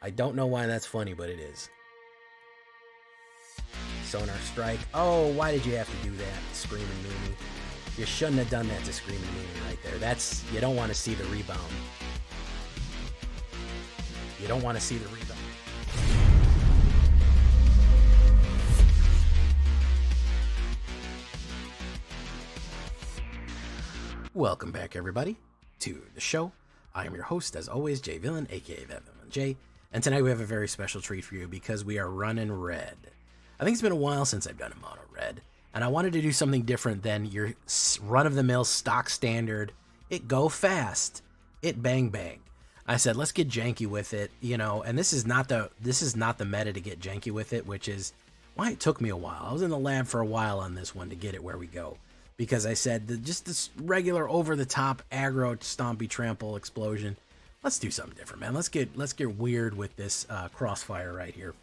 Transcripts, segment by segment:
I don't know why that's funny, but it is. Sonar Strike. Oh, why did you have to do that, Screaming Mooney? You shouldn't have done that to Screaming Mooney right there. That's, you don't want to see the rebound. You don't want to see the rebound. Welcome back, everybody, to the show. I am your host, as always, Jay Villain, aka J, and tonight we have a very special treat for you because we are running red. I think it's been a while since I've done a mono red, and I wanted to do something different than your run-of-the-mill stock standard. It go fast, it bang bang. I said let's get janky with it, you know, and this is not the meta to get janky with it, which is why it took me a while. I was in the lab for a while on this one to get it where we go. Because I said, just this regular over-the-top aggro, stompy, trample explosion. Let's do something different, man. Let's get weird with this crossfire right here.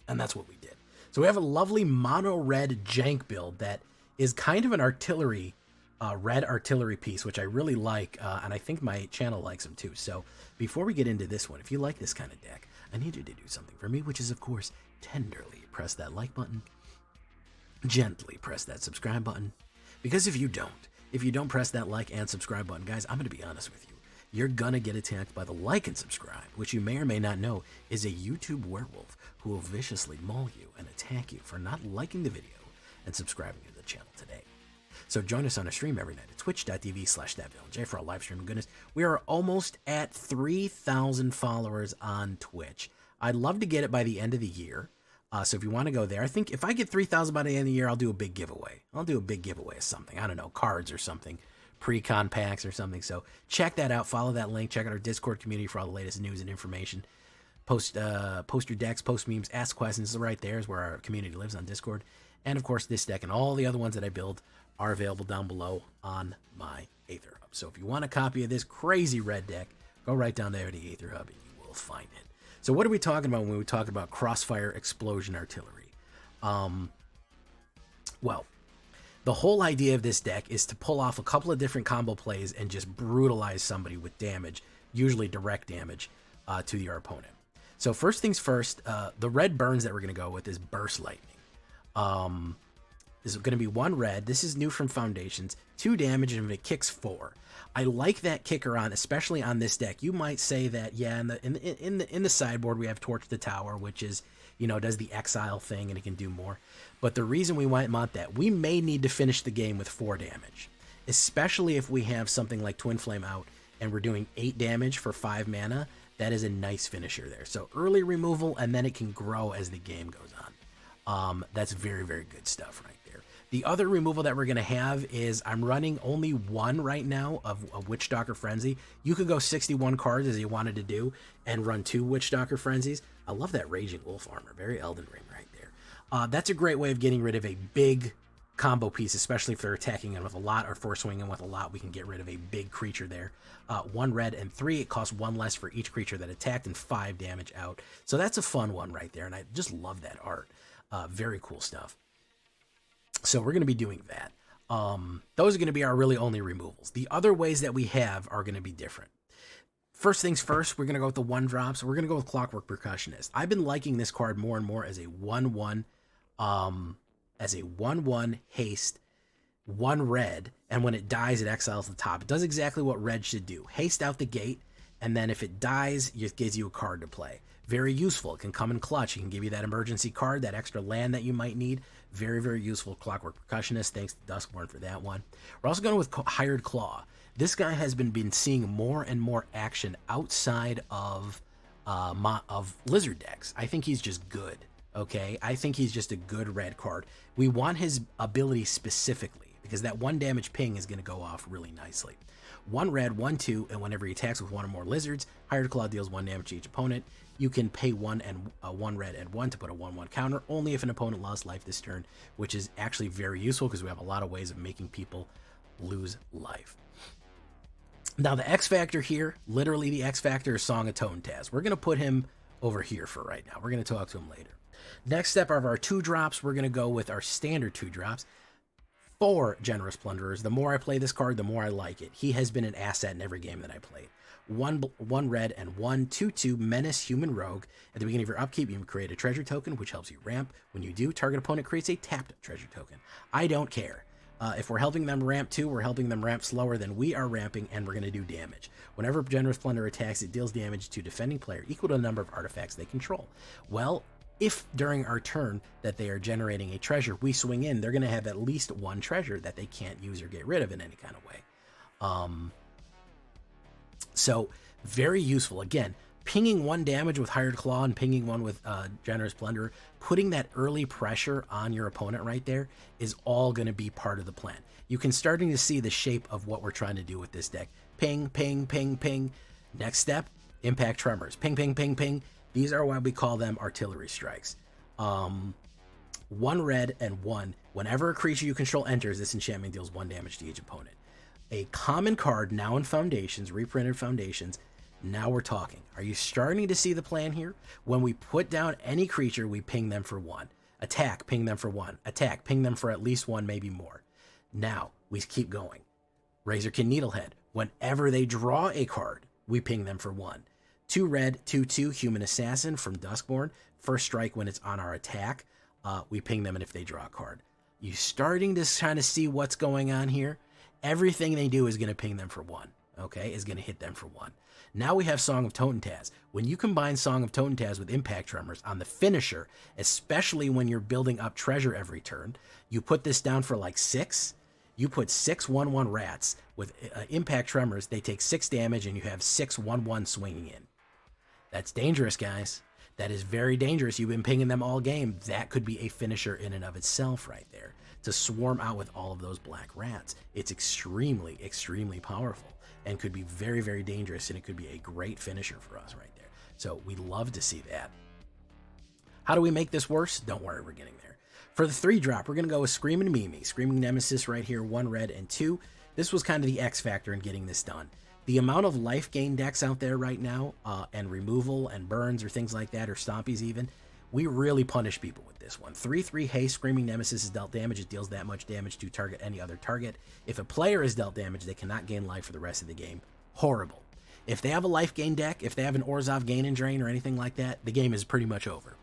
And that's what we did. So we have a lovely mono-red jank build that is kind of an artillery, red artillery piece, which I really like, and I think my channel likes them too. So before we get into this one, if you like this kind of deck, I need you to do something for me, which is, of course, tenderly press that like button, gently press that subscribe button. Because if you don't press that like and subscribe button, guys, I'm going to be honest with you. You're going to get attacked by the like and subscribe, which you may or may not know is a YouTube werewolf who will viciously maul you and attack you for not liking the video and subscribing to the channel today. So join us on a stream every night at twitch.tv/thatvillainj for our live stream. Goodness, we are almost at 3,000 followers on Twitch. I'd love to get it by the end of the year. So if you want to go there, I think if I get 3,000 by the end of the year, I'll do a big giveaway. I'll do a big giveaway of something. I don't know, cards or something, pre-con packs or something. So check that out. Follow that link. Check out our Discord community for all the latest news and information. Post your decks, post memes, ask questions. Right there is where our community lives on Discord. And of course, this deck and all the other ones that I build are available down below on my AetherHub. So if you want a copy of this crazy red deck, go right down there to the AetherHub and you will find it. So what are we talking about when we talk about crossfire explosion artillery? Well, the whole idea of this deck is to pull off a couple of different combo plays and just brutalize somebody with damage, usually direct damage, to your opponent. So first things first, the red burns that we're going to go with is Burst Lightning. This is going to be 1 red. This is new from Foundations. 2 damage, and it kicks 4. I like that kicker on, especially on this deck. You might say that, yeah, in the sideboard we have Torch the Tower, which is, you know, does the exile thing and it can do more. But the reason we might want that, we may need to finish the game with 4 damage, especially if we have something like Twin Flame out and we're doing 8 damage for 5 mana. That is a nice finisher there. So early removal, and then it can grow as the game goes on. That's very, very good stuff right there. The other removal that we're going to have is I'm running only 1 right now of Witchstalker Frenzy. You could go 61 cards as you wanted to do and run 2 Witchstalker Frenzies. I love that Raging Wolf armor. Very Elden Ring right there. That's a great way of getting rid of a big combo piece, especially if they're attacking in with a lot or force swinging with a lot. We can get rid of a big creature there. 1 red and 3. It costs 1 less for each creature that attacked and 5 damage out. So that's a fun one right there, and I just love that art. Very cool stuff. So we're going to be doing that. Those are going to be our really only removals. The other ways that we have are going to be different. First things first, we're going to go with the 1-drops. We're going to go with Clockwork Percussionist. I've been liking this card more and more as a 1/1, haste, 1 red, and when it dies, it exiles the top. It does exactly what red should do. Haste out the gate, and then if it dies, it gives you a card to play. Very useful. It can come in clutch. It can give you that emergency card, that extra land that you might need. Very, very useful Clockwork Percussionist. Thanks to Duskborn for that one. We're also going with Hired Claw. This guy has been seeing more and more action outside of Lizard decks. I think he's just good. Okay, I think he's just a good red card. We want his ability specifically because that 1 damage ping is going to go off really nicely. 1 red, 1 2, and whenever he attacks with 1 or more lizards, Hired Claw deals 1 damage to each opponent. You can pay 1 red and 1 to put a 1/1 counter only if an opponent lost life this turn, which is actually very useful because we have a lot of ways of making people lose life. Now the X Factor here, literally the X Factor is Song of Tone Taz. We're going to put him over here for right now. We're going to talk to him later. Next step of our 2-drops, we're going to go with our standard 2-drops. 4 Generous Plunderers. The more I play this card, the more I like it. He has been an asset in every game that I played. one red, and 1/2/2 Menace Human Rogue. At the beginning of your upkeep, you can create a treasure token, which helps you ramp. When you do, target opponent creates a tapped treasure token. I don't care. If we're helping them ramp too, we're helping them ramp slower than we are ramping, and we're going to do damage. Whenever Generous Plunder attacks, it deals damage to defending player equal to the number of artifacts they control. Well, if during our turn that they are generating a treasure, we swing in, they're going to have at least one treasure that they can't use or get rid of in any kind of way. So very useful. Again, pinging one damage with Hired Claw and pinging one with Generous Plunder, putting that early pressure on your opponent right there is all going to be part of the plan. You can starting to see the shape of what we're trying to do with this deck. Ping, ping, ping, ping. Next step, Impact Tremors. Ping, ping, ping, ping. These are why we call them artillery strikes. 1 red and 1. Whenever a creature you control enters, this enchantment deals 1 damage to each opponent. A common card now in Foundations, reprinted Foundations. Now we're talking. Are you starting to see the plan here? When we put down any creature, we ping them for 1. Attack, ping them for 1. Attack, ping them for at least 1, maybe more. Now, we keep going. Razorkin Needlehead. Whenever they draw a card, we ping them for 1. 2 red, 2/2 Human Assassin from Duskborn. First strike when it's on our attack. We ping them, and if they draw a card. You starting to kind of see what's going on here? Everything they do is going to ping them for 1. Okay, is going to hit them for 1. Now we have Song of Totentaz. When you combine Song of Totentaz with Impact Tremors on the finisher, especially when you're building up treasure every turn, you put this down for like 6. You put 6 1/1 rats with Impact Tremors. They take 6 damage, and you have 6 1/1 swinging in. That's dangerous, guys. That is very dangerous. You've been pinging them all game. That could be a finisher in and of itself right there. To swarm out with all of those black rats. It's extremely, extremely powerful and could be very, very dangerous, and it could be a great finisher for us right there. So we love to see that. How do we make this worse? Don't worry, we're getting there. For the 3-drop, we're going to go with Screaming Mimi. Screaming Nemesis right here, 1 red and 2. This was kind of the X factor in getting this done. The amount of life gain decks out there right now, and removal and burns or things like that, or stompies even, we really punish people with this one. 3/3 haste. Screaming Nemesis is dealt damage. It deals that much damage to target any other target. If a player is dealt damage, they cannot gain life for the rest of the game. Horrible. If they have a life gain deck, if they have an Orzhov Gain and Drain or anything like that, the game is pretty much over.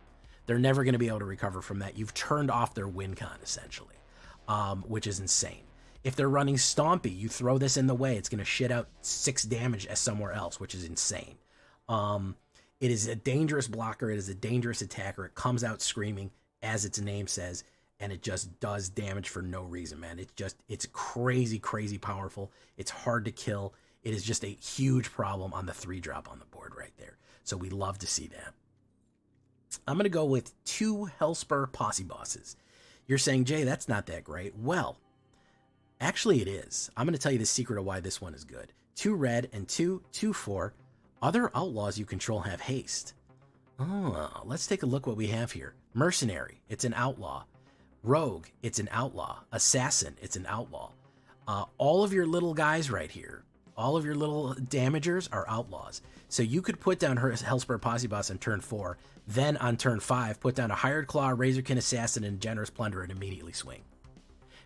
They're never going to be able to recover from that. You've turned off their win con, essentially, which is insane. If they're running Stompy, you throw this in the way, it's going to shit out 6 damage as somewhere else, which is insane. It is a dangerous blocker. It is a dangerous attacker. It comes out screaming, as its name says, and it just does damage for no reason, man. It's crazy, crazy powerful. It's hard to kill. It is just a huge problem on the 3-drop on the board right there. So we love to see that. I'm going to go with 2 Hellspur Posse Bosses. You're saying, Jay, that's not that great. Well, actually it is. I'm going to tell you the secret of why this one is good. 2 red and 2, 2/4. Other outlaws you control have haste. Oh, let's take a look what we have here. Mercenary, it's an outlaw. Rogue, it's an outlaw. Assassin, it's an outlaw. All of your little guys right here, all of your little damagers are outlaws. So you could put down her Hellspur Posse Boss on turn 4, then on turn 5, put down a Hired Claw, Razorkin Assassin, and Generous Plunder and immediately swing.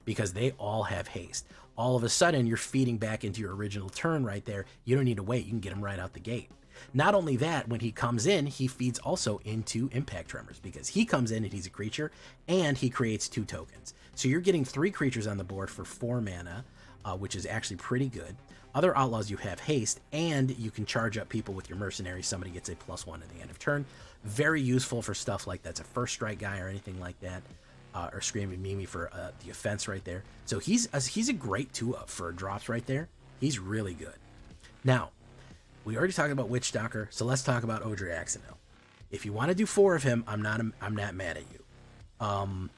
Because they all have haste. All of a sudden, you're feeding back into your original turn right there. You don't need to wait. You can get him right out the gate. Not only that, when he comes in, he feeds also into Impact Tremors because he comes in and he's a creature and he creates 2 tokens. So you're getting 3 creatures on the board for 4 mana, which is actually pretty good. Other outlaws, you have haste, and you can charge up people with your mercenary. Somebody gets a +1 at the end of turn. Very useful for stuff like that's a first strike guy or anything like that. Or Screaming Mimi for the offense right there. So he's a great 2-up for drops right there. He's really good. Now, we already talked about Witch Doctor, so let's talk about Odre Axonil. If you want to do 4 of him, I'm not mad at you.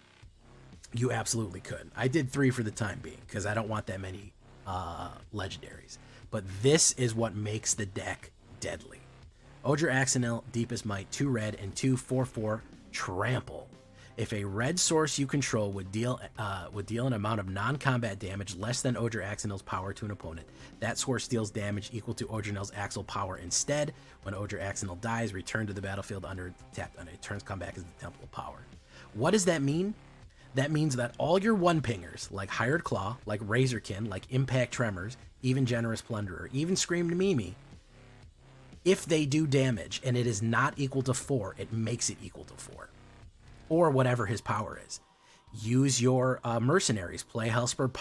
You absolutely could. I did 3 for the time being because I don't want that many legendaries. But this is what makes the deck deadly. Odre Axonil, Deepest Might, 2 red and 2 4/4 trample. If a red source you control would deal an amount of non-combat damage less than Odre Axonil's power to an opponent, that source deals damage equal to Odrinel's Axel power instead. When Odre Axonil dies, return to the battlefield tapped on it. Turns come back as the Temple of Power. What does that mean? That means that all your 1-pingers, like Hired Claw, like Razorkin, like Impact Tremors, even Generous Plunderer, even Screamed Mimi, If they do damage and it is not equal to 4, it makes it equal to 4. Or whatever his power is. Use your mercenaries. Play Hellspur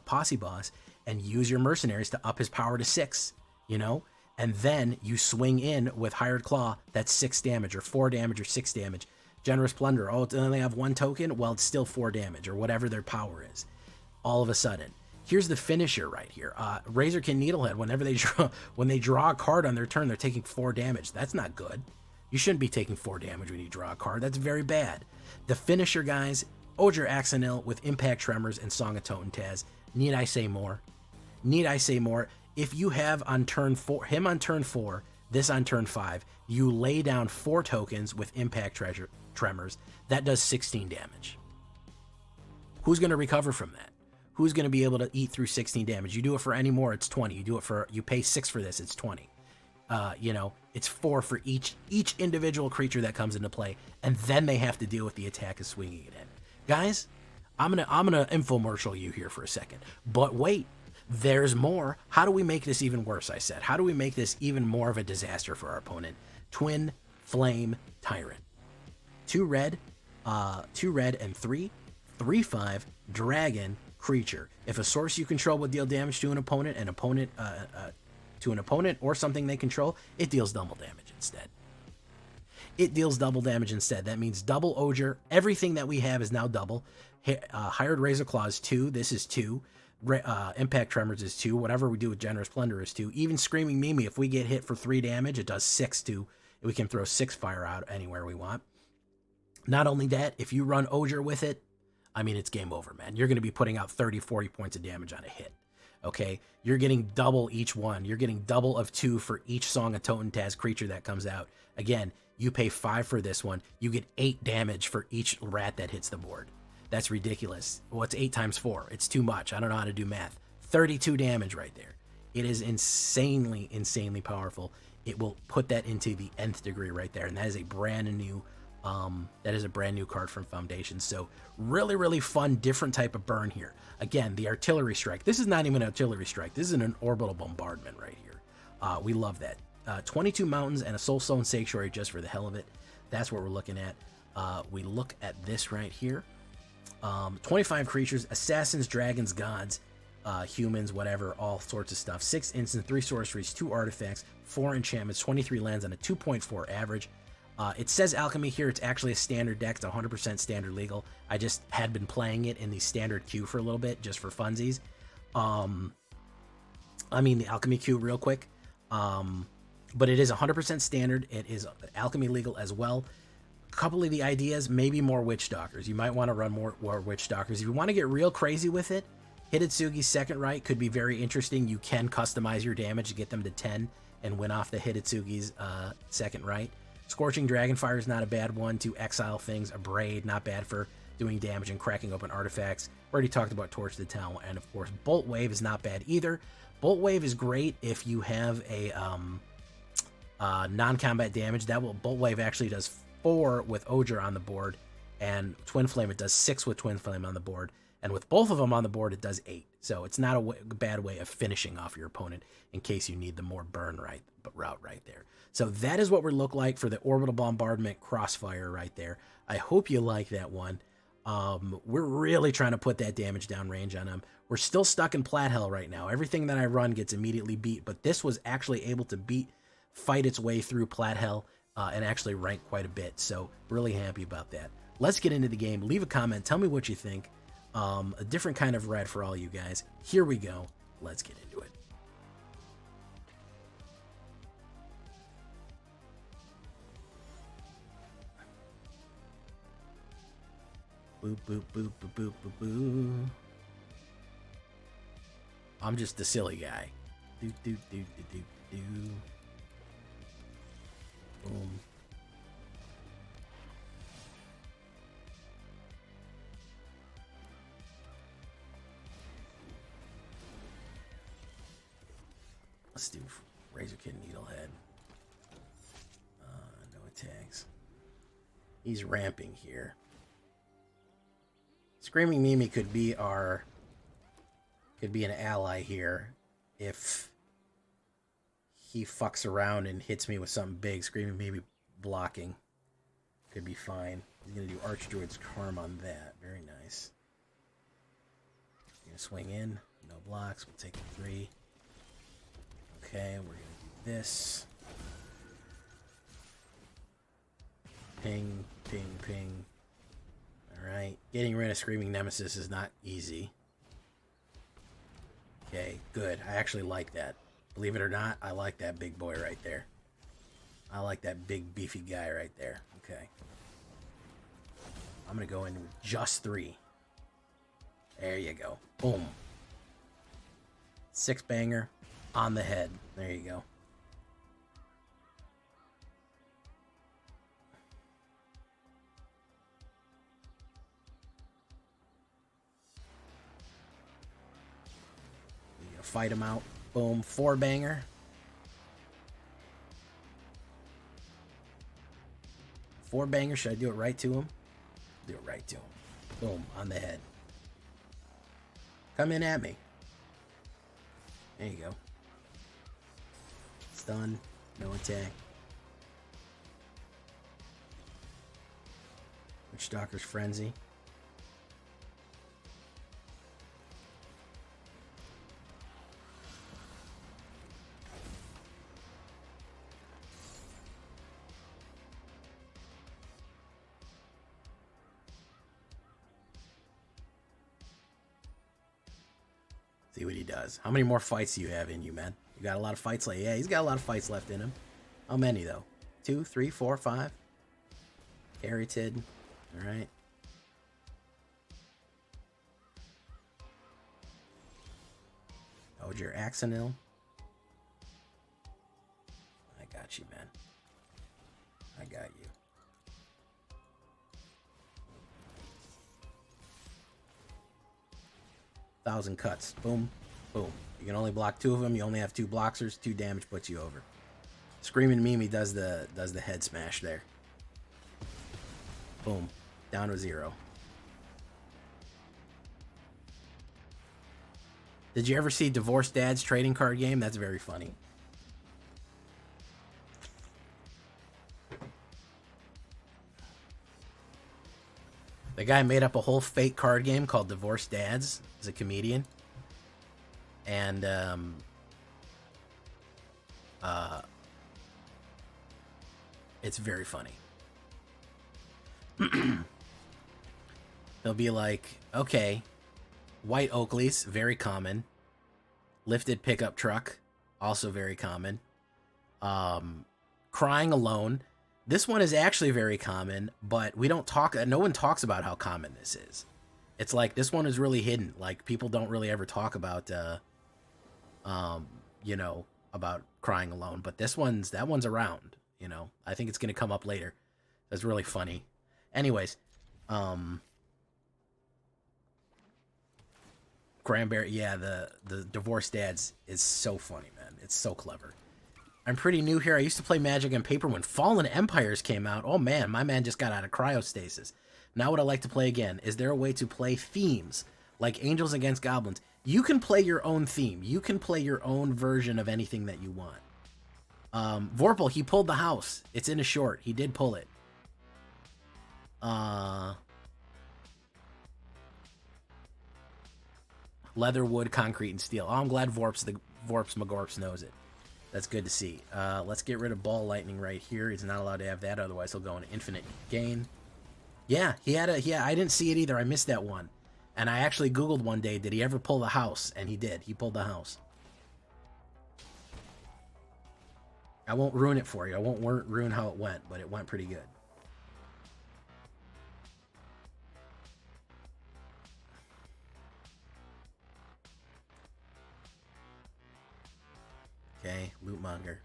Posse Boss and use your mercenaries to up his power to 6, you know? And then you swing in with Hired Claw, that's 6 damage, or 4 damage, or 6 damage. Generous Plunder, oh, they only have 1 token? Well, it's still 4 damage, or whatever their power is. All of a sudden. Here's the finisher right here. Razorkin Needlehead, when they draw a card on their turn, they're taking 4 damage. That's not good. You shouldn't be taking 4 damage when you draw a card. That's very bad. The finisher, guys, Oger Axonil with Impact Tremors and Song of Toten Taz. Need I say more? Need I say more? If you have on turn 4, him on turn 4, this on turn 5, you lay down 4 tokens with Impact Tremors. That does 16 damage. Who's going to recover from that? Who's going to be able to eat through 16 damage? You do it for any more, it's 20. You do it for, you pay 6 for this, it's 20. You know, it's 4 for each individual creature that comes into play, and then they have to deal with the attack of swinging it in. Guys, I'm gonna infomercial you here for a second, but wait, there's more. How do we make this even worse? I said, how do we make this even more of a disaster for our opponent? Twin Flame Tyrant, 2 red and 3/5 dragon creature. If a source you control would deal damage to an opponent, or something they control, it deals double damage instead. It deals double damage instead. That means double Oger. Everything that we have is now double. Hired Razor Claw is 2. This is 2. Impact Tremors is 2. Whatever we do with Generous Plunder is 2. Even Screaming Mimi, if we get hit for 3 damage, it does 6 too. We can throw 6 fire out anywhere we want. Not only that, if you run Oger with it, I mean, it's game over, man. You're going to be putting out 30, 40 points of damage on a hit. Okay? You're getting double each one. You're getting double of 2 for each Song of Toten Taz creature that comes out. Again, you pay 5 for this one. You get 8 damage for each rat that hits the board. That's ridiculous. What's 8 times 4? It's too much. I don't know how to do math. 32 damage right there. It is insanely, insanely powerful. It will put that into the nth degree right there. And that is a brand new card from Foundation. So really, really fun, different type of burn here. Again, the Artillery Strike. This is not even an Artillery Strike. This is an Orbital Bombardment right here. We love that. 22 Mountains and a Soulstone Sanctuary just for the hell of it. That's what we're looking at. We look at this right here. 25 creatures, assassins, dragons, gods, humans, whatever, all sorts of stuff. 6 instants, 3 sorceries, 2 artifacts, 4 enchantments, 23 lands on a 2.4 average. It says Alchemy here. It's actually a standard deck. It's 100% standard legal. I just had been playing it in the standard queue for a little bit, just for funsies. I mean, the Alchemy queue real quick. But it is 100% standard. It is Alchemy legal as well. A couple of the ideas, maybe more Witch Stalkers. You might want to run more Witch Stalkers. If you want to get real crazy with it, Hitotsugi's Second Right could be very interesting. You can customize your damage to get them to 10 and win off the Hitotsugi's Second Right. Scorching Dragonfire is not a bad one to exile things. A Braid, not bad for doing damage and cracking open artifacts. Already talked about Torch the Town, and of course Bolt Wave is not bad either. Bolt Wave is great if you have a non-combat damage. Bolt Wave actually does 4 with Oger on the board, and Twin Flame it does 6 with Twin Flame on the board, and with both of them on the board it does 8. So it's not a bad way of finishing off your opponent in case you need the more burn route right there. So that is what we look like for the Orbital Bombardment Crossfire right there. I hope you like that one. We're really trying to put that damage down range on him. We're still stuck in Plat Hell right now. Everything that I run gets immediately beat, but this was actually able to fight its way through Plat Hell and actually rank quite a bit. So really happy about that. Let's get into the game. Leave a comment. Tell me what you think. A different kind of red for all you guys. Here we go. Let's get into it. Boop, boop, boop, boop, boop, boop, boop. I'm just the silly guy. Do, do, do, do, do, do. Boom. Let's do Razorkin Needlehead. No attacks. He's ramping here. Screaming Mimi could be an ally here if he fucks around and hits me with something big, Screaming maybe blocking. Could be fine. He's going to do Archdruid's Charm on that. Very nice. Going to swing in. No blocks. We'll take a 3. Okay, we're going to do this. Ping, ping, ping. Alright. Getting rid of Screaming Nemesis is not easy. Okay, good. I actually like that. Believe it or not, I like that big boy right there. I like that big beefy guy right there. Okay. I'm going to go in with just 3. There you go. Boom. 6 banger on the head. There you go. You gonna fight him out. Boom. 4 banger. 4 banger. Should I do it right to him? Do it right to him. Boom. On the head. Come in at me. There you go. Stun. No attack. Witchstalker's Frenzy. See what he does. How many more fights do you have in you, man? You got a lot of fights left. Yeah, he's got a lot of fights left in him. How many, though? 2, 3, 4, 5? Carroted. Alright. Oh, you're Axonil. I got you, man. I got you. Thousand cuts. Boom. Boom. You can only block 2 of them. You only have 2 bloxers. 2 damage puts you over. Screaming Mimi does the head smash there. Boom. Down to 0. Did you ever see Divorced Dad's trading card game? That's very funny. The guy made up a whole fake card game called Divorced Dads. He's a comedian. And, it's very funny. They'll be like, okay, white Oakleys, very common. Lifted pickup truck, also very common. Crying alone. This one is actually very common, but we don't talk, no one talks about how common this is. It's like, this one is really hidden. Like, people don't really ever talk about, you know, about crying alone. But that one's around, you know. I think it's going to come up later. That's really funny. Anyways, Cranberry, yeah, the Divorced Dads is so funny, man. It's so clever. I'm pretty new here. I used to play Magic and Paper when Fallen Empires came out. Oh man, my man just got out of cryostasis. Now would I like to play again? Is there a way to play themes like Angels Against Goblins? You can play your own theme. You can play your own version of anything that you want. Vorpal, he pulled the house. It's in a short. He did pull it. Leather, wood, concrete, and steel. Oh, I'm glad Vorps Magorps knows it. That's good to see. Let's get rid of Ball Lightning right here. He's not allowed to have that, otherwise he'll go into infinite gain. Yeah, I didn't see it either. I missed that one. And I actually Googled one day, did he ever pull the house? And he did. He pulled the house. I won't ruin it for you. I won't ruin how it went, but it went pretty good. Okay, Lootmonger.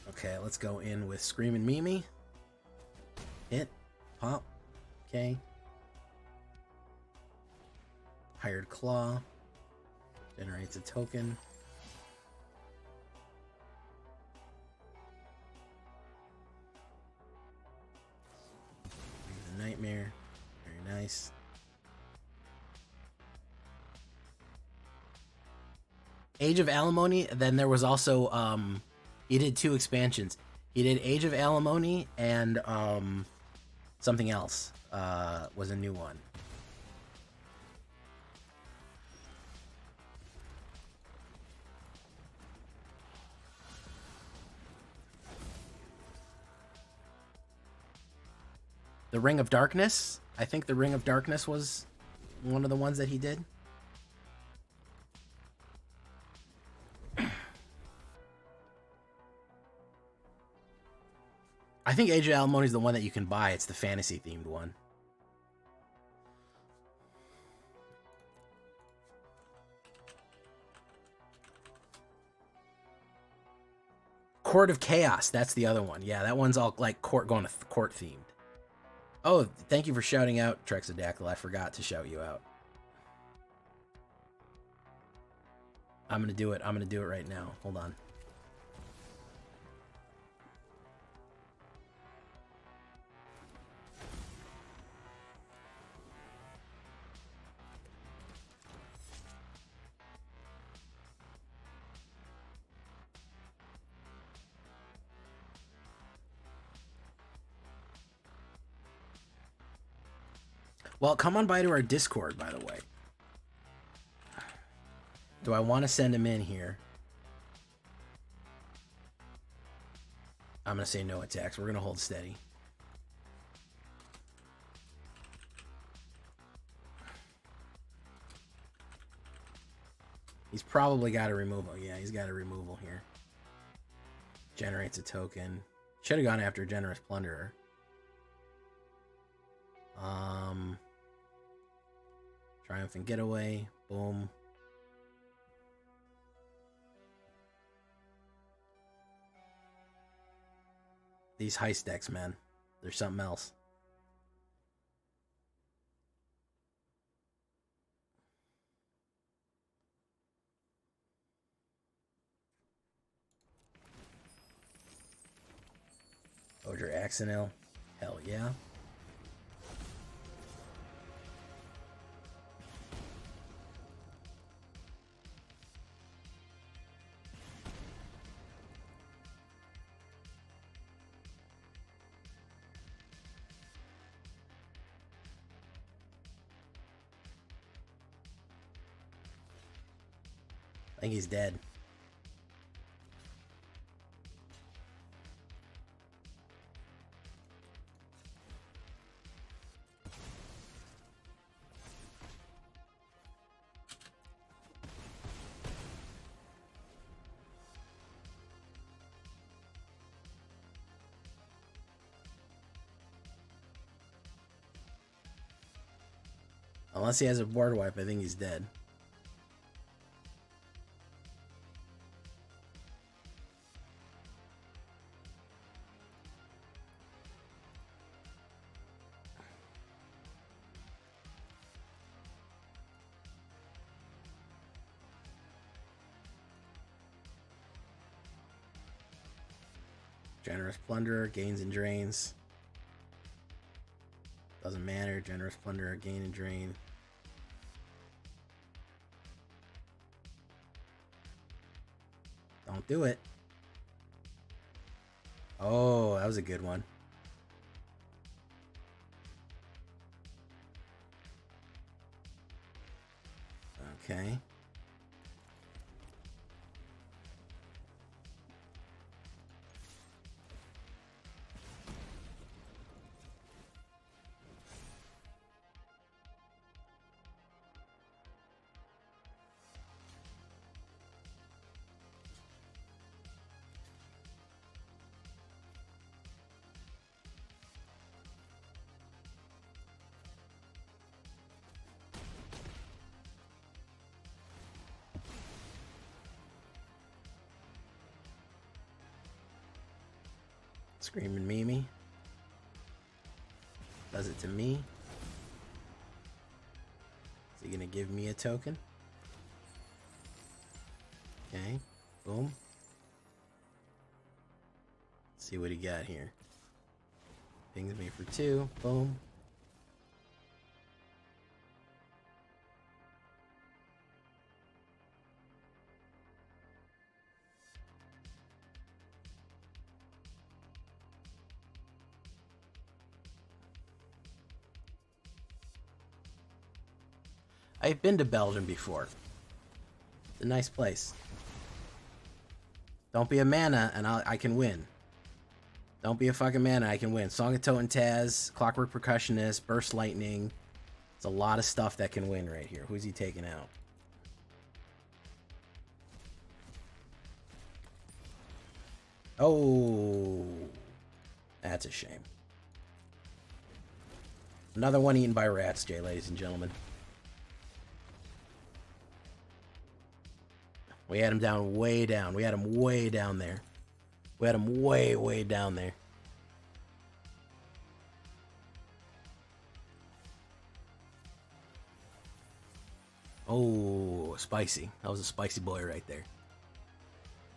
Okay, let's go in with Screaming Mimi. Hit. Pop. Okay. Hired Claw. Generates a token. Nightmare. Very nice. Age of Alimony. Then there was also he did 2 expansions. He did Age of Alimony and something else was a new one. The Ring of Darkness. I think the Ring of Darkness was one of the ones that he did. I think Age of Alimony is the one that you can buy. It's the fantasy themed one. Court of Chaos. That's the other one. Yeah, that one's all like going to court themed. Oh, thank you for shouting out, Trexadactyl. I forgot to shout you out. I'm gonna do it. I'm gonna do it right now. Hold on. Well, come on by to our Discord, by the way. Do I want to send him in here? I'm going to say no attacks. We're going to hold steady. He's probably got a removal. Yeah, he's got a removal here. Generates a token. Should have gone after Generous Plunderer. Triumphant Getaway. Boom. These heist decks, man. They're something else. Odor Axonil. Hell yeah. I think he's dead. Unless he has a board wipe, I think he's dead. Generous Plunderer, gains and drains. Doesn't matter. Generous Plunderer, gain and drain. Don't do it. Oh, that was a good one. Okay. Screaming Mimi. Does it to me. Is he gonna give me a token? Okay. Boom. Let's see what he got here. Pings me for 2. Boom. I've been to Belgium before. It's a nice place. Don't be a mana, and I can win. Don't be a fucking mana, I can win. Song of Toten Taz, Clockwork Percussionist, Burst Lightning. It's a lot of stuff that can win right here. Who's he taking out? Oh, that's a shame. Another one eaten by rats, Jay, ladies and gentlemen. We had him down way down. We had him way down there. We had him way, way down there. Oh, spicy. That was a spicy boy right there.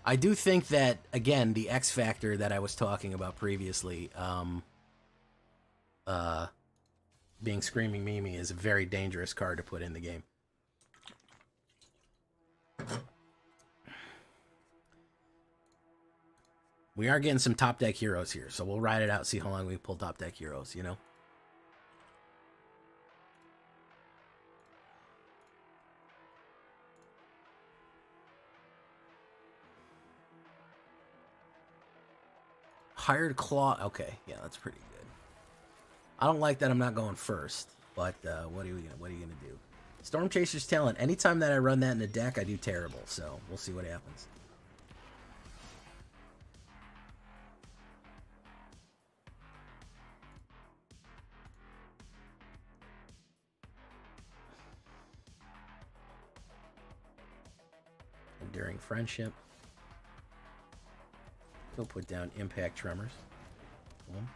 I do think that, again, the X factor that I was talking about previously, being Screaming Mimi is a very dangerous card to put in the game. We are getting some top deck heroes here, so we'll ride it out, see how long we pull top deck heroes, you know? Hired Claw. Okay, yeah, that's pretty good. I don't like that I'm not going first, but what are you gonna do? Storm Chaser's Talent. Anytime that I run that in the deck, I do terrible. So we'll see what happens. Enduring Friendship. We'll put down Impact Tremors. Boom.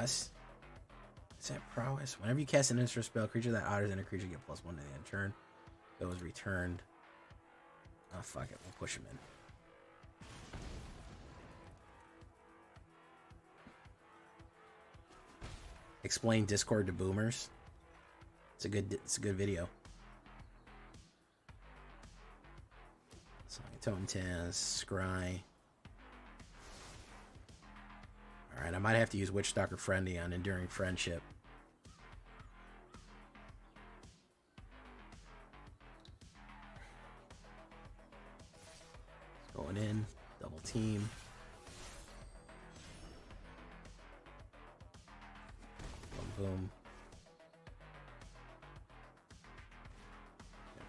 Is that prowess? Whenever you cast an instant spell, creature that otters in a creature get +1 to the end turn. It was returned. Oh, fuck it. We'll push him in. Explain Discord to boomers. It's a good video. Toten Taz, Scry. Alright, I might have to use Witchstalker Friendly on Enduring Friendship. Going in, double team. Boom, boom.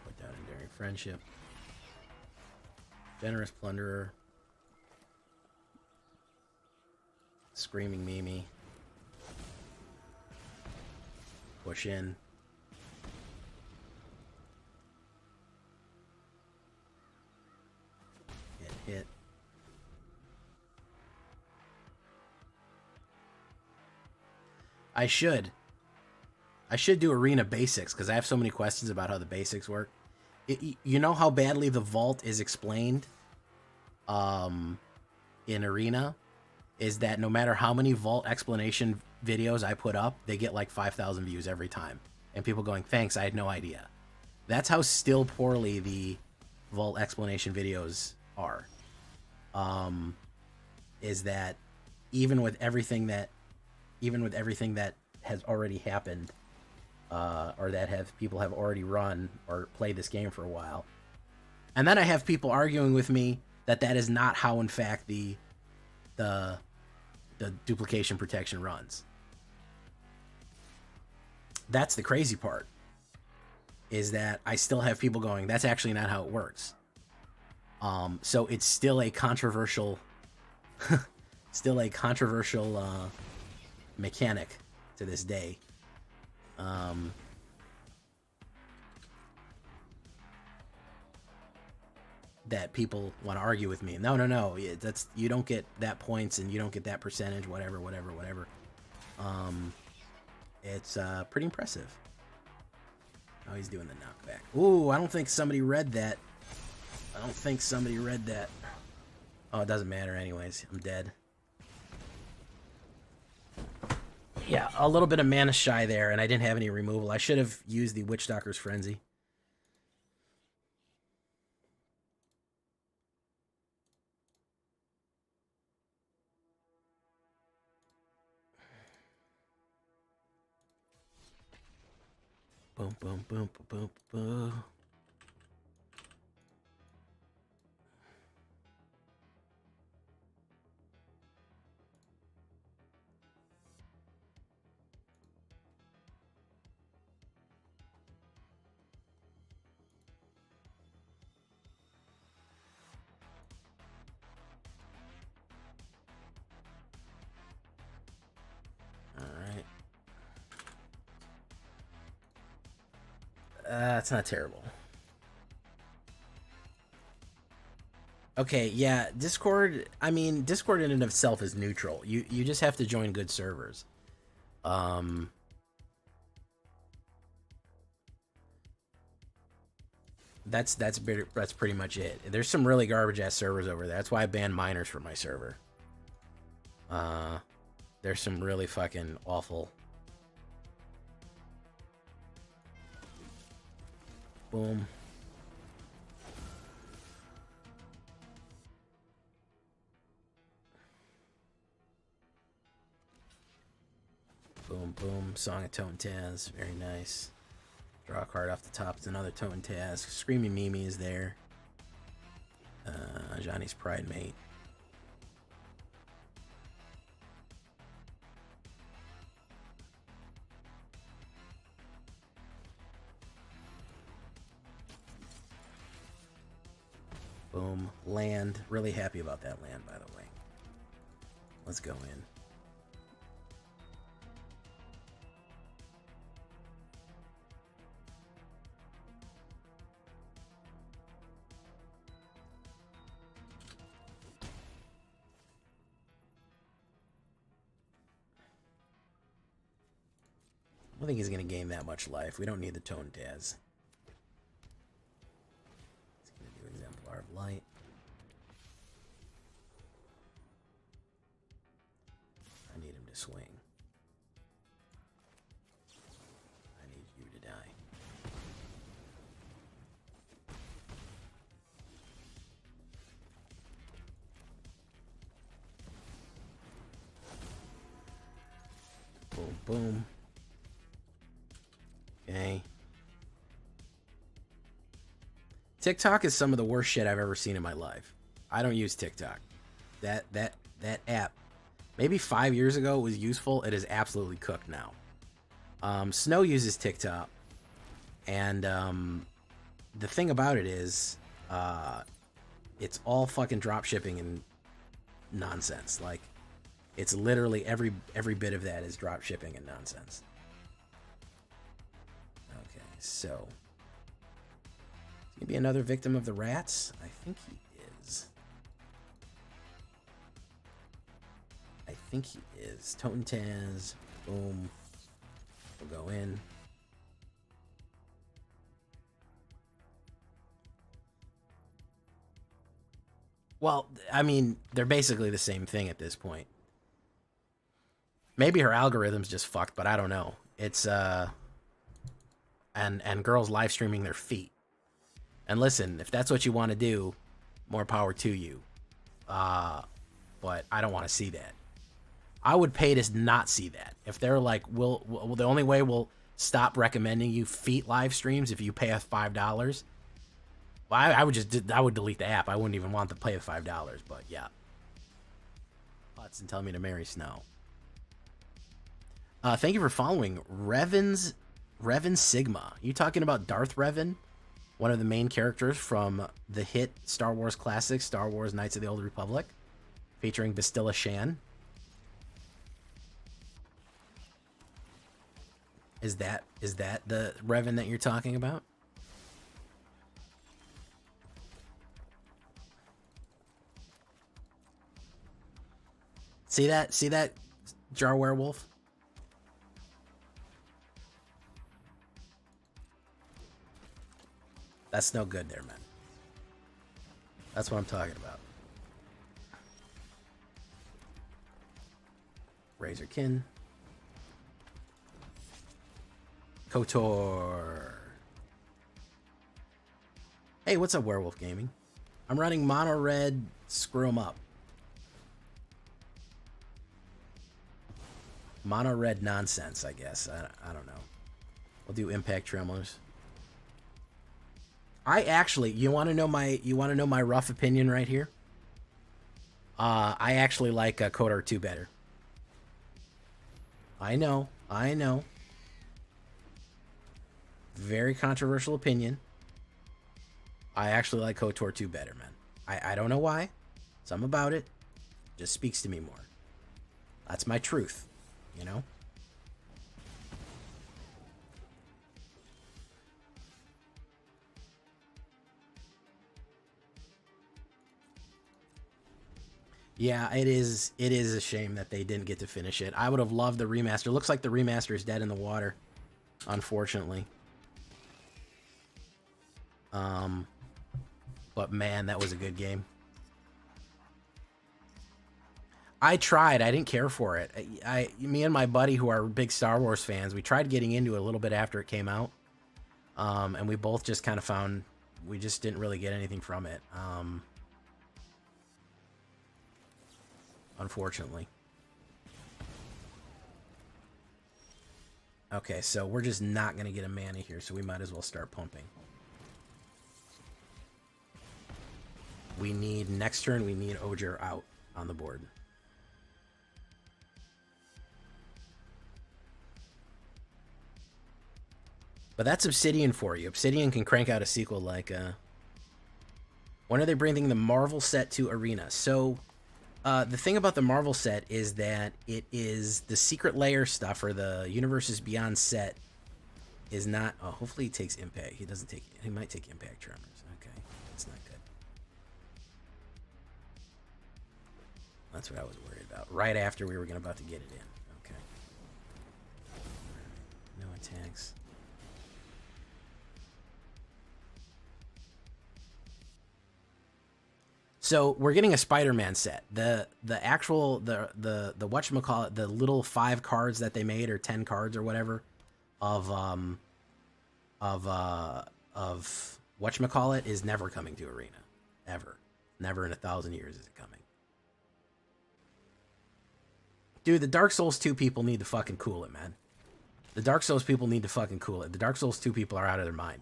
Put down Enduring Friendship. Generous Plunderer. Screaming Mimi. Push in. Hit. I should do arena basics because I have so many questions about how the basics work. You know how badly the vault is explained in arena is that no matter how many vault explanation videos I put up, they get like 5,000 views every time, and people going, thanks, I had no idea. That's how still poorly the vault explanation videos are. Is that even with everything that has already happened, or that people have already run or played this game for a while, and then I have people arguing with me that is not how, in fact, the duplication protection runs. That's the crazy part. Is that I still have people going, that's actually not how it works. So it's still a controversial, mechanic to this day. That people want to argue with me. No. That's, you don't get that points and you don't get that percentage, whatever. It's pretty impressive. Oh, he's doing the knockback. Ooh, I don't think somebody read that. Oh, it doesn't matter anyways. I'm dead. Yeah, a little bit of mana shy there, and I didn't have any removal. I should have used the Witchstalker's Frenzy. Boom, boom, boom, boom, boom. It's not terrible. Okay, yeah, Discord, I mean, Discord in and of itself is neutral. You just have to join good servers. That's pretty much it. There's some really garbage ass servers over there. That's why I banned minors from my server. There's some really fucking awful. Boom. Boom, boom. Song of Toten Taz. Very nice. Draw a card off the top. It's another Toten Taz. Screaming Mimi is there. Johnny's Pride Mate. Boom. Land. Really happy about that land, by the way. Let's go in. I don't think he's going to gain that much life. We don't need the Toten Taz. He's going to do Exemplar of Light. I need him to swing. I need you to die. Boom, boom. Okay. TikTok is some of the worst shit I've ever seen in my life. I don't use TikTok. That app, maybe 5 years ago, it was useful. It is absolutely cooked now. Snow uses TikTok, and the thing about it is, it's all fucking drop shipping and nonsense. Like, it's literally every bit of that is drop shipping and nonsense. So, is he gonna be another victim of the rats? I think he is. I think he is. Toten Taz. Boom. We'll go in. Well, I mean, they're basically the same thing at this point. Maybe her algorithm's just fucked, but I don't know. It's, and girls live streaming their feet. And listen, if that's what you want to do, more power to you. But I don't want to see that. I would pay to not see that. If they're like, well, the only way we'll stop recommending you feet live streams if you pay us $5. Well, I would delete the app. I wouldn't even want to pay the $5. But yeah, Hudson telling me to marry Snow. Thank you for following Revan Sigma. You talking about Darth Revan? One of the main characters from the hit Star Wars classic, Star Wars Knights of the Old Republic, featuring Bastilla Shan. Is that the Revan that you're talking about? See that Jar Werewolf? That's no good there, man. That's what I'm talking about. Razorkin. KOTOR. Hey, what's up, Werewolf Gaming? I'm running mono red, screw 'em up. Mono red nonsense, I guess. I don't know. We'll do impact tremors. I actually, you want to know my rough opinion right here? I actually like KOTOR 2 better. I know. Very controversial opinion. I actually like KOTOR 2 better, man. I don't know why. Something about it just speaks to me more. That's my truth, you know? Yeah, it is a shame that they didn't get to finish it. I would have loved the remaster. Looks like the remaster is dead in the water, unfortunately. But man, that was a good game. I tried. I didn't care for it. Me and my buddy, who are big Star Wars fans, we tried getting into it a little bit after it came out, and we both just kind of found we just didn't really get anything from it. Unfortunately. Okay, so we're just not going to get a mana here, so we might as well start pumping. We need, next turn, we need Ojer out on the board. But that's Obsidian for you. Obsidian can crank out a sequel like, when are they bringing the Marvel set to Arena? So, the thing about the Marvel set is that it is the Secret Lair stuff, or the Universes Beyond set is not, oh, hopefully he takes Impact. He doesn't take, he might take Impact Tremors. Okay, that's not good. That's what I was worried about. Right after we were about to get it in. Okay. No attacks. So we're getting a Spider-Man set. The actual whatchamacallit, the little 5 cards that they made, or 10 cards or whatever, of whatchamacallit is never coming to Arena. Ever. Never in 1,000 years is it coming. Dude, the Dark Souls 2 people need to fucking cool it, man. The Dark Souls people need to fucking cool it. The Dark Souls 2 people are out of their mind.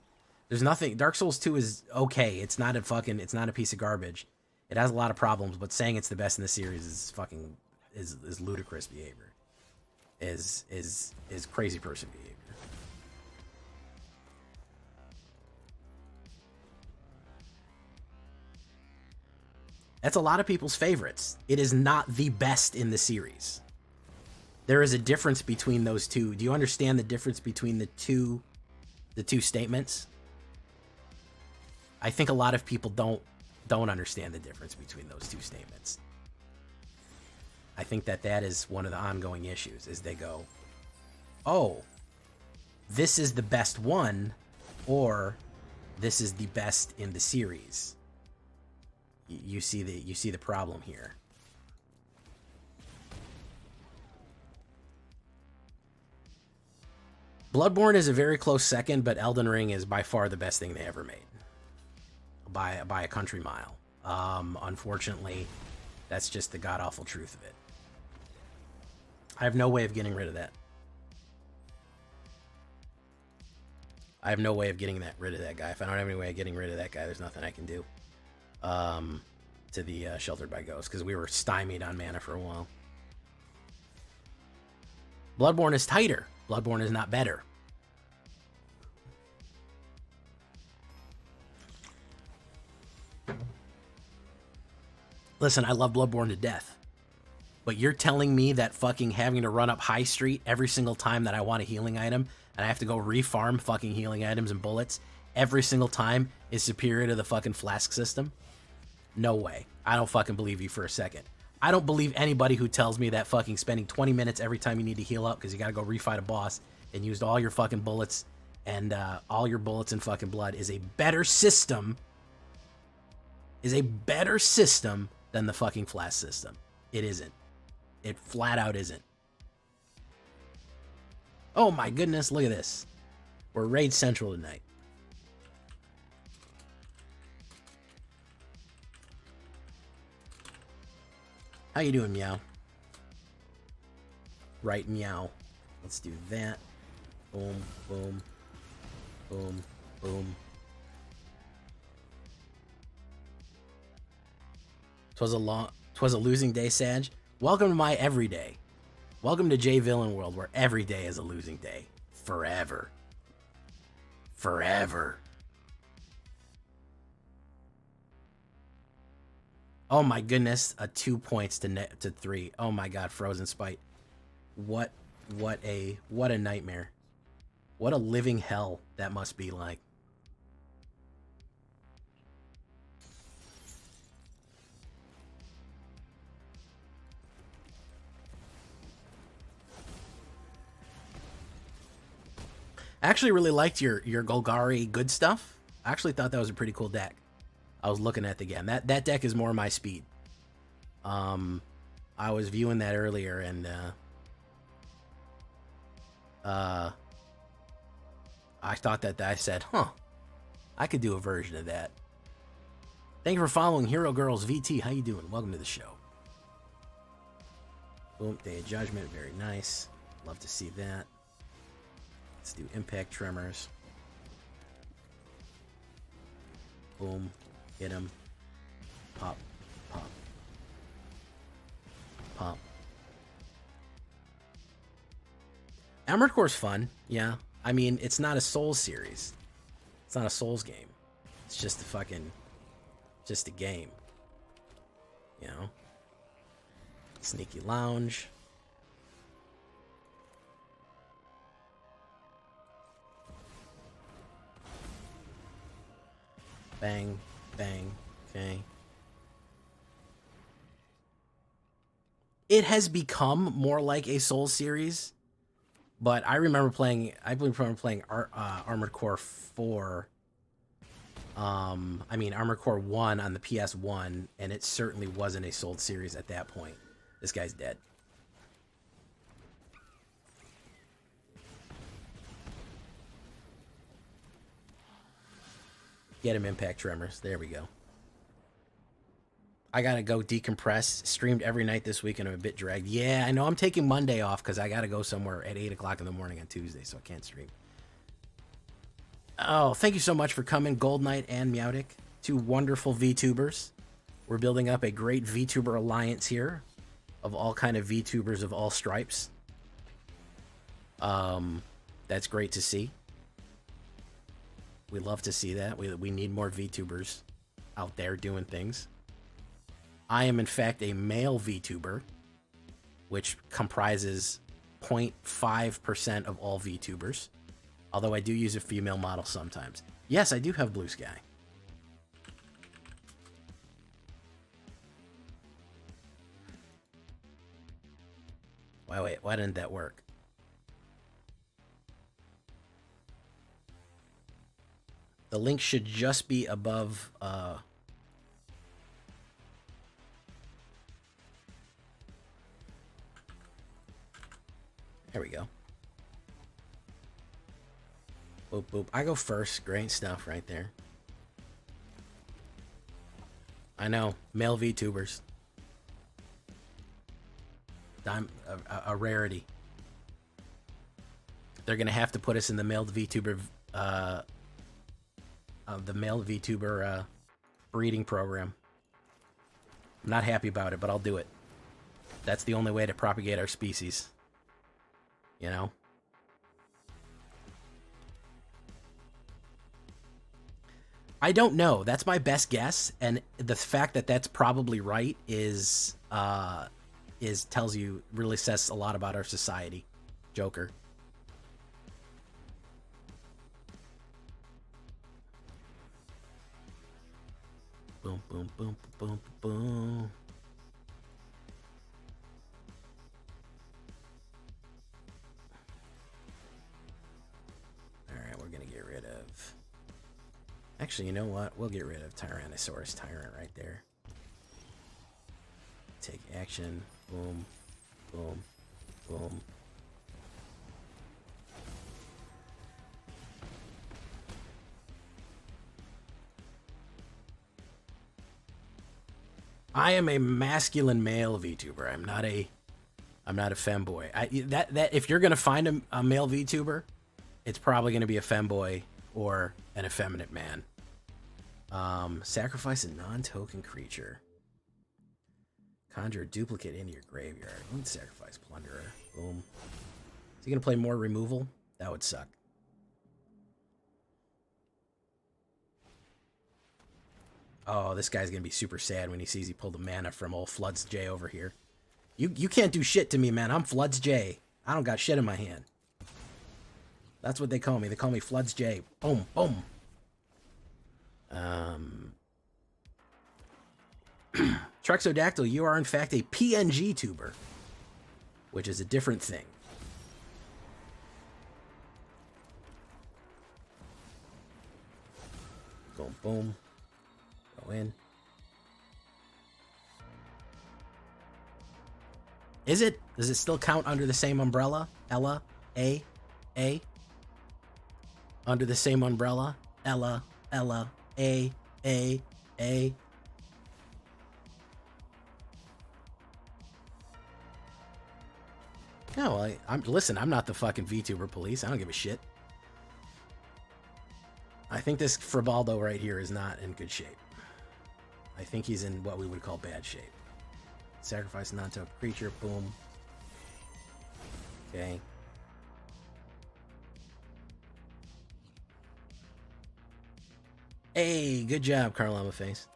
There's nothing, Dark Souls 2 is okay. It's not a piece of garbage. It has a lot of problems, but saying it's the best in the series is fucking is ludicrous behavior. Is crazy person behavior. That's a lot of people's favorites. It is not the best in the series. There is a difference between those two. Do you understand the difference between the two statements? I think a lot of people don't understand the difference between those two statements. I think that is one of the ongoing issues, is they go, oh, this is the best one, or this is the best in the series. You see the problem here. Bloodborne is a very close second, but Elden Ring is by far the best thing they ever made. By a country mile. Unfortunately, that's just the god-awful truth of it. I have no way of getting rid of that. I have no way of getting rid of that guy. If I don't have any way of getting rid of that guy, there's nothing I can do to the Sheltered by Ghosts, because we were stymied on mana for a while. Bloodborne is tighter. Bloodborne is not better. Listen, I love Bloodborne to death. But you're telling me that fucking having to run up High Street every single time that I want a healing item, and I have to go refarm fucking healing items and bullets every single time, is superior to the fucking flask system? No way. I don't fucking believe you for a second. I don't believe anybody who tells me that fucking spending 20 minutes every time you need to heal up because you gotta go refight a boss and used all your fucking bullets and all your bullets and fucking blood is a better system. Than the fucking flask system. It isn't. It flat out isn't. Oh my goodness, look at this. We're Raid Central tonight. How you doing, Meow? Right, Meow. Let's do that. Boom, boom, boom, boom. Twas a losing day, Sag. Welcome to my everyday. Welcome to J Villain World, where every day is a losing day. Forever. Forever. Oh my goodness, a 2 points to 3. Oh my god, Frozen Spite. What a nightmare. What a living hell that must be like. I actually really liked your Golgari good stuff. I actually thought that was a pretty cool deck. I was looking at the game. That deck is more my speed. I was viewing that earlier, and I thought that I said, huh, I could do a version of that. Thank you for following Hero Girls VT. How you doing? Welcome to the show. Boom, Day of Judgment, very nice. Love to see that. Let's do Impact Tremors. Boom, hit him. Pop, pop, pop. Armored Core's fun, yeah. I mean, it's not a Souls series. It's not a Souls game. It's just just a game. You know? Sneaky Lounge. Bang, bang, okay. It has become more like a Souls series, but I remember playing Armored Core 4. Armored Core 1 on the PS1, and it certainly wasn't a Souls series at that point. This guy's dead. Get him Impact Tremors. There we go. I gotta go decompress. Streamed every night this week and I'm a bit dragged. Yeah, I know. I'm taking Monday off because I gotta go somewhere at 8 o'clock in the morning on Tuesday, so I can't stream. Oh, thank you so much for coming, Gold Knight and Meowdic. Two wonderful VTubers. We're building up a great VTuber alliance here of all kind of VTubers of all stripes. That's great to see. We love to see that. We need more VTubers out there doing things. I am, in fact, a male VTuber, which comprises 0.5% of all VTubers. Although I do use a female model sometimes. Yes, I do have Blue Sky. Wait, why didn't that work? The link should just be above, there we go. Boop, boop. I go first. Great stuff right there. I know. Male VTubers. A rarity. They're going to have to put us in the male VTuber, breeding program. I'm not happy about it, but I'll do it. That's the only way to propagate our species. You know? I don't know. That's my best guess, and the fact that that's probably right is tells you, really says a lot about our society. Joker. Boom, boom, boom, boom, boom. Alright, we're gonna get rid of... Actually, you know what? We'll get rid of Tyrannosaurus Tyrant right there. Take action. Boom, boom, boom. I am a masculine male VTuber. I'm not a femboy. That if you're gonna find a male VTuber, it's probably going to be a femboy or an effeminate man. Sacrifice a non-token creature. Conjure a duplicate into your graveyard. Let's sacrifice Plunderer. Boom. Is he going to play more removal? That would suck. Oh, this guy's going to be super sad when he sees he pulled the mana from old Floods J over here. You can't do shit to me, man. I'm Floods J. I don't got shit in my hand. That's what they call me. They call me Floods J. Boom, boom. Trexodactyl, you are in fact a PNG tuber, which is a different thing. Boom, boom. Go in. Is it? Does it still count under the same umbrella? Ella? A? Under the same umbrella? Ella? A? No, listen, I'm not the fucking VTuber police. I don't give a shit. I think this Fribaldo right here is not in good shape. I think he's in what we would call bad shape. Sacrifice a non-token creature, boom. Okay. Hey, good job, Carlama Face.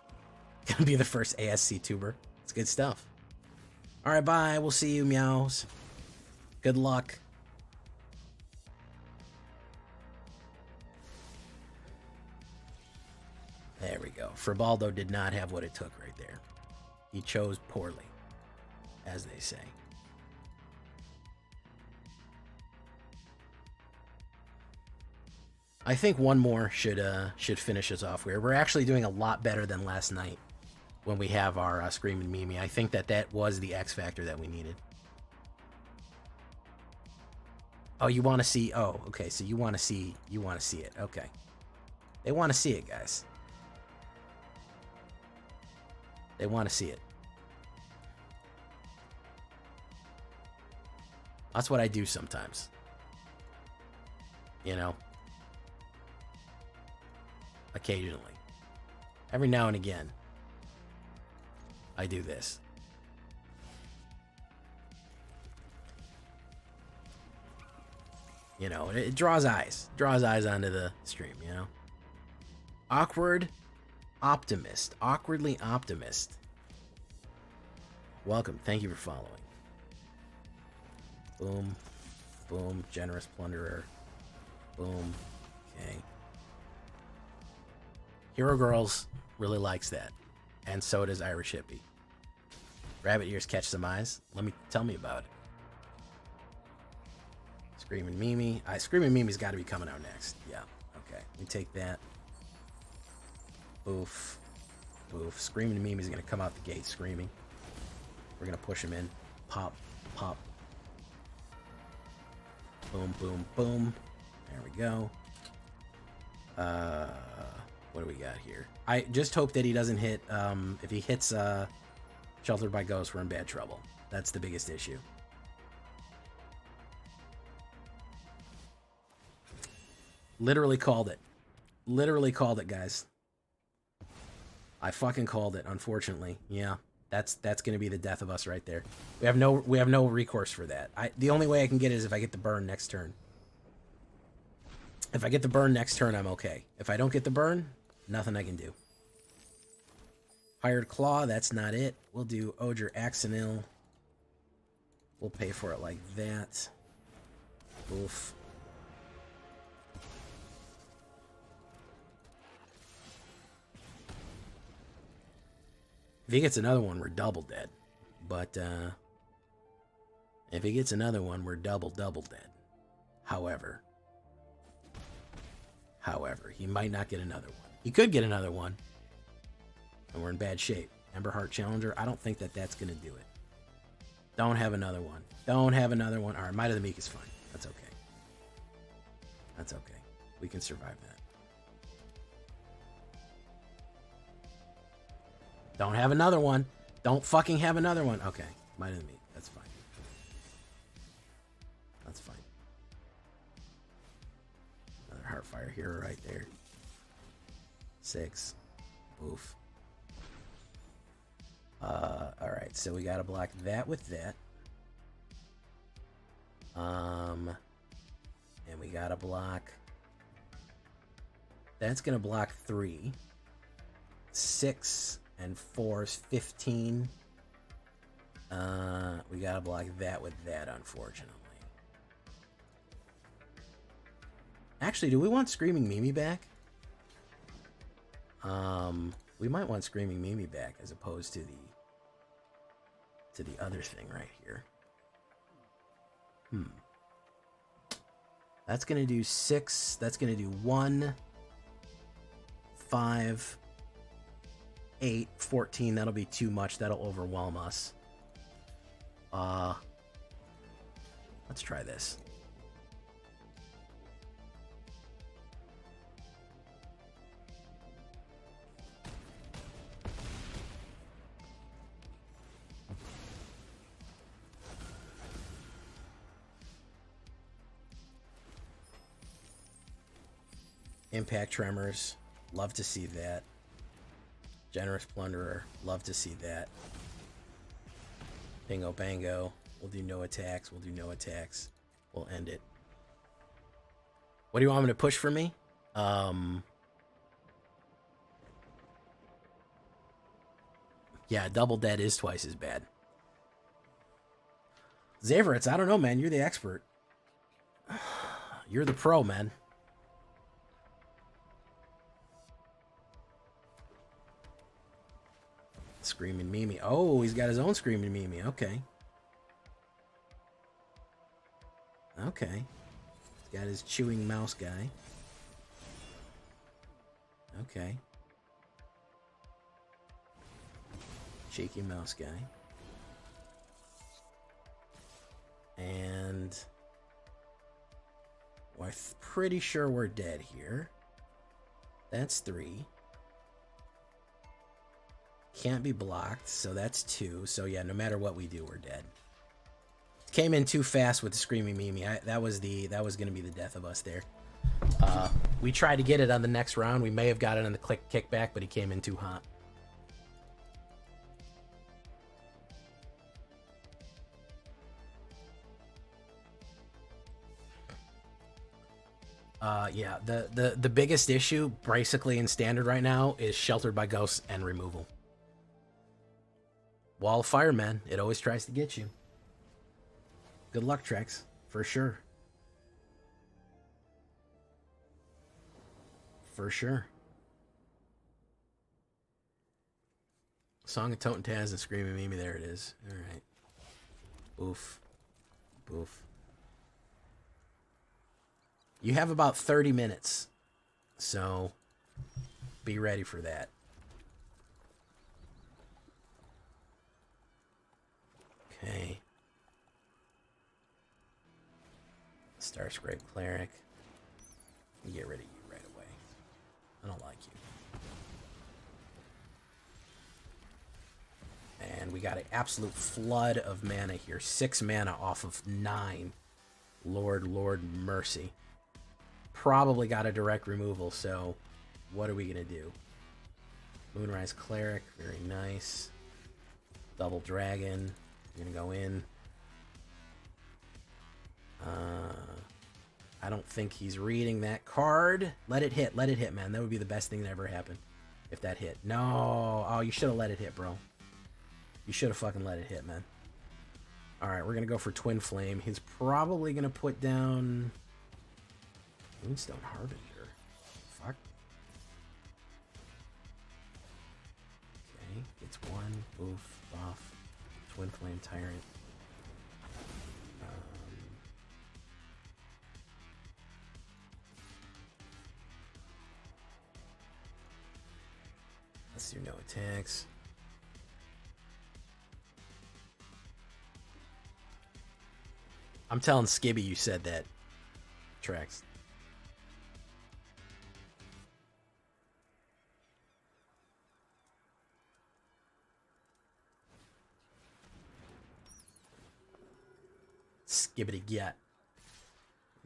Gonna be the first ASC tuber. It's good stuff. Alright, bye. We'll see you, meows. Good luck. There we go. Fribaldo did not have what it took right there. He chose poorly, as they say. I think one more should finish us off. We're actually doing a lot better than last night when we have our Screaming Mimi. I think that was the X factor that we needed. Oh, you want to see? Oh, okay. So you want to see it? Okay. They want to see it, guys. They want to see it. That's what I do sometimes. You know? Occasionally. Every now and again. I do this. You know, it draws eyes. Draws eyes onto the stream, you know? Awkward Optimist. Awkwardly Optimist. Welcome. Thank you for following. Boom. Boom. Generous Plunderer. Boom. Okay. Hero Girls really likes that. And so does Irish Hippie. Rabbit ears catch some eyes. Tell me about it. Screaming Mimi. Screaming Mimi's got to be coming out next. Yeah. Okay. We take that. Boof. Boof. Screaming Mimi's going to come out the gate screaming. We're going to push him in. Pop. Pop. Boom, boom, boom. There we go. What do we got here? I just hope that he doesn't hit, if he hits Sheltered by Ghosts, we're in bad trouble. That's the biggest issue. Literally called it. Literally called it, guys. I fucking called it, unfortunately. Yeah. That's going to be the death of us right there. We have no recourse for that. The only way I can get it is if I get the burn next turn. If I get the burn next turn, I'm okay. If I don't get the burn, nothing I can do. Hired Claw, that's not it. We'll do Odger Axonil. We'll pay for it like that. Oof. If he gets another one, we're double dead. But, if he gets another one, we're double dead. However, he might not get another one. He could get another one. And we're in bad shape. Emberheart Challenger, I don't think that's going to do it. Don't have another one. Don't have another one. All right, Might of the Meek is fine. That's okay. That's okay. We can survive that. Don't have another one. Don't fucking have another one. Okay. Might of the Meek. That's fine. That's fine. fire hero right there. 6. Oof. Alright, so we gotta block that with that. And we gotta block... That's gonna block 3. 6 and 4 is 15. We gotta block that with that, unfortunately. Actually, do we want Screaming Mimi back? We might want Screaming Mimi back as opposed to the other thing right here. That's gonna do 6. That's gonna do 1, 5, 8, 14. That'll be too much. That'll overwhelm us. Let's try this. Impact Tremors, love to see that. Generous Plunderer, love to see that. Bingo Bango, we'll do no attacks, we'll do no attacks. We'll end it. What do you want me to push for me? Yeah, Double Dead is twice as bad. Zaveritz, I don't know, man. You're the expert. You're the pro, man. Screaming Mimi. Oh, he's got his own Screaming Mimi. Okay. Okay. He's got his chewing mouse guy. Okay. Shaky mouse guy. And... well, I'm pretty sure we're dead here. That's 3. Can't be blocked, so that's 2. So yeah, no matter what we do, we're dead. Came in too fast with the Screaming Mimi. That was gonna be the death of us there. We tried to get it on the next round. We may have got it on the kickback, but he came in too hot. Yeah, the biggest issue basically in Standard right now is Sheltered by Ghosts and removal. Wall of Fire, man. It always tries to get you. Good luck, Trex. For sure. For sure. Song of Toten Taz and Screaming Mimi. There it is. Alright. Oof. Boof. You have about 30 minutes. So, be ready for that. Okay. Starscrape Cleric. Get rid of you right away. I don't like you. And we got an absolute flood of mana here. 6 mana off of 9. Lord mercy. Probably got a direct removal, so what are we going to do? Moonrise Cleric, very nice. Double Dragon. I'm gonna go in. I don't think he's reading that card. Let it hit, man. That would be the best thing that ever happened. If that hit. No. Oh, you should have let it hit, bro. You should have fucking let it hit, man. Alright, we're gonna go for Twin Flame. He's probably gonna put down... Moonstone Harbinger. Fuck. Okay, gets 1. Oof. Buff. Twin Flame Tyrant. Let's do no attacks. I'm telling Skibby you said that. Tracks. Skibbity get.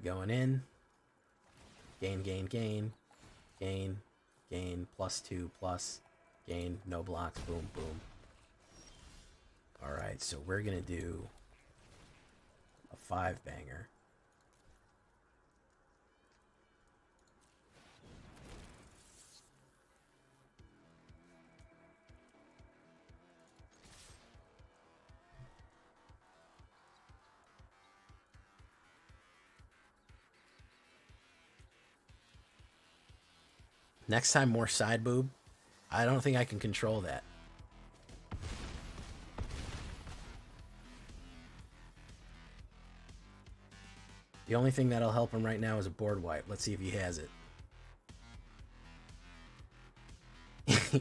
Going in. Gain, gain, gain. Gain, gain, +2, plus. Gain, no blocks, boom, boom. Alright, so we're gonna do a 5-banger. Next time, more side boob. I don't think I can control that. The only thing that'll help him right now is a board wipe. Let's see if he has it.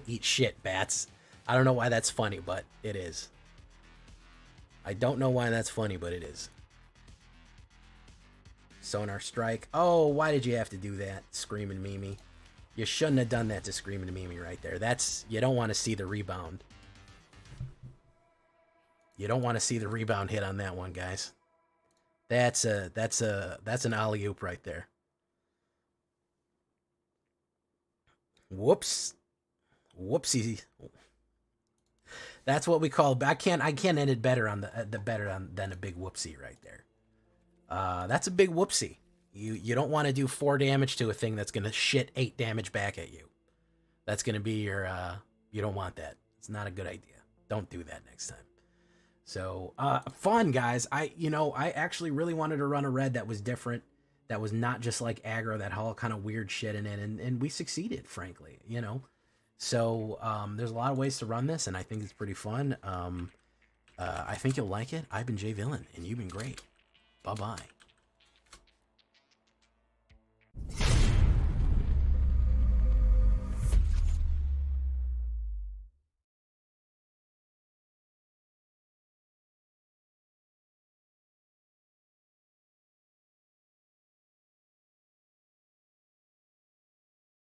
Eat shit, bats. I don't know why that's funny, but it is. I don't know why that's funny, but it is. Sonar Strike. Oh, why did you have to do that, Screaming Mimi? You shouldn't have done that to Screaming Mimi right there. That's, you don't want to see the rebound. You don't want to see the rebound hit on that one, guys. That's an alley-oop right there. Whoops. Whoopsie. That's what we call. I can't end it better on than a big whoopsie right there. That's a big whoopsie. You don't want to do 4 damage to a thing that's gonna shit 8 damage back at you. That's gonna be your. You don't want that. It's not a good idea. Don't do that next time. So fun, guys. I actually really wanted to run a red that was different, that was not just like aggro, that had all kind of weird shit in it, and we succeeded, frankly. So there's a lot of ways to run this, and I think it's pretty fun. I think you'll like it. I've been Jay Villain, and you've been great. Bye bye.